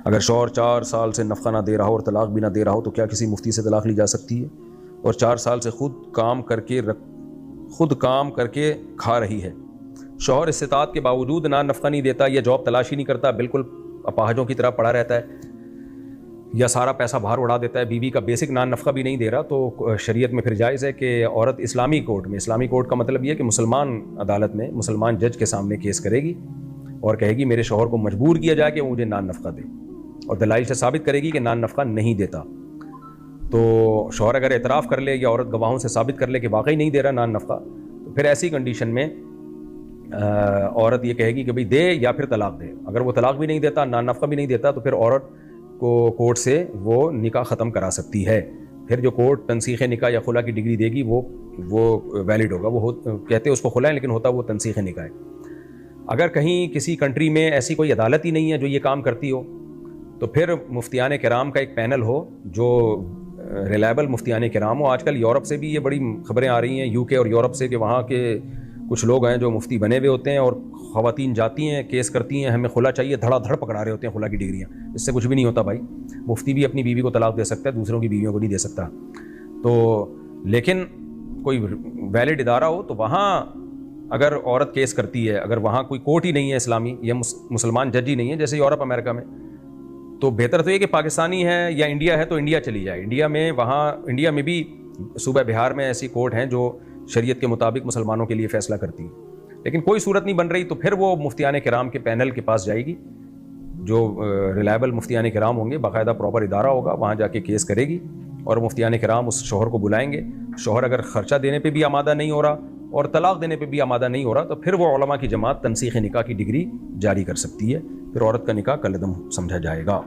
अगर शौहर 4 साल से नफ़क़ा ना दे रहा हो और तलाक़ भी ना दे रहा हो तो क्या किसी मुफ्ती से तलाक़ ली जा सकती है? और 4 साल से खुद काम करके खा रही है। शौहर इस्तिताअत के बावजूद ना नफ़क़ा नहीं देता या जॉब तलाश ही नहीं करता, बिल्कुल अपाहजों की तरह पड़ा रहता है या सारा पैसा बाहर उड़ा देता है, बीवी का बेसिक नान नफ़क़ा भी नहीं दे रहा, तो शरीयत में फिर जायज़ है कि औरत इस्लामी कोर्ट का मतलब ये है कि मुसलमान अदालत में मुसलमान जज के सामने केस करेगी और कहेगी मेरे शौहर को मजबूर किया जाए कि वो मुझे नान नफ़क़ा दे, और दलाइल से साबित करेगी कि नान नफ़क़ा नहीं देता। तो शौहर अगर एतराफ़ कर ले या औरत गवाहों से साबित कर ले कि वाकई नहीं दे रहा नान नफ़क़ा, तो फिर ऐसी कंडीशन में औरत ये कहेगी कि भाई दे या फिर तलाक़ दे। अगर वो तलाक़ भी नहीं देता, नान नफ़क़ा भी नहीं देता, तो फिर औरत को कोर्ट से वो निकाह ख़त्म करा सकती है। फिर जो कोर्ट तनसीख़ निकाह या खुला की डिग्री देगी वो वैलिड होगा। कहते हैं उसको खुला है लेकिन होता वो तनसीख़ निकाह है। अगर कहीं किसी कंट्री में ऐसी कोई अदालत ही नहीं है जो ये काम करती हो, तो फिर मुफ्तियान किराम का एक पैनल हो जो रिलायबल मुफ्तियान किराम हो। आजकल यूरोप से भी ये बड़ी खबरें आ रही हैं, यूके और यूरोप से, कि वहाँ के कुछ लोग हैं जो मुफ्ती बने हुए होते हैं और ख़वातीन जाती हैं, केस करती हैं, हमें खुला चाहिए, धड़ाधड़ पकड़ा रहे होते हैं खुला की डिग्रियाँ। इससे कुछ भी नहीं होता भाई। मुफ्ती भी अपनी बीवी को तलाक़ दे सकता है, दूसरों की बीवियों को नहीं दे सकता। तो लेकिन कोई वैलिड इदारा हो तो वहाँ अगर औरत केस करती है, अगर वहाँ कोई कोर्ट ही नहीं है इस्लामी या मुसलमान जज ही नहीं है जैसे यूरोप अमेरिका में, तो बेहतर तो ये कि पाकिस्तानी है या इंडिया है तो इंडिया चली जाए। इंडिया में भी सूबा बिहार में ऐसी कोर्ट हैं जो शरीयत के मुताबिक मुसलमानों के लिए फ़ैसला करती है। लेकिन कोई सूरत नहीं बन रही तो फिर वो मुफ्तियान किराम के पैनल के पास जाएगी, जो रिलायबल मुफ्तियान किराम होंगे, बाकायदा प्रॉपर इदारा होगा, वहाँ जाके केस करेगी और मुफ्तियान किराम उस शौहर को बुलाएंगे। शौहर अगर ख़र्चा देने पे भी आमादा नहीं हो रहा और तलाक़ देने पे भी आमादा नहीं हो रहा, तो फिर वो उलमा की जमात तनसीख़ निकाह की डिग्री जारी कर सकती है। फिर औरत का निकाह कलअदम समझा जाएगा।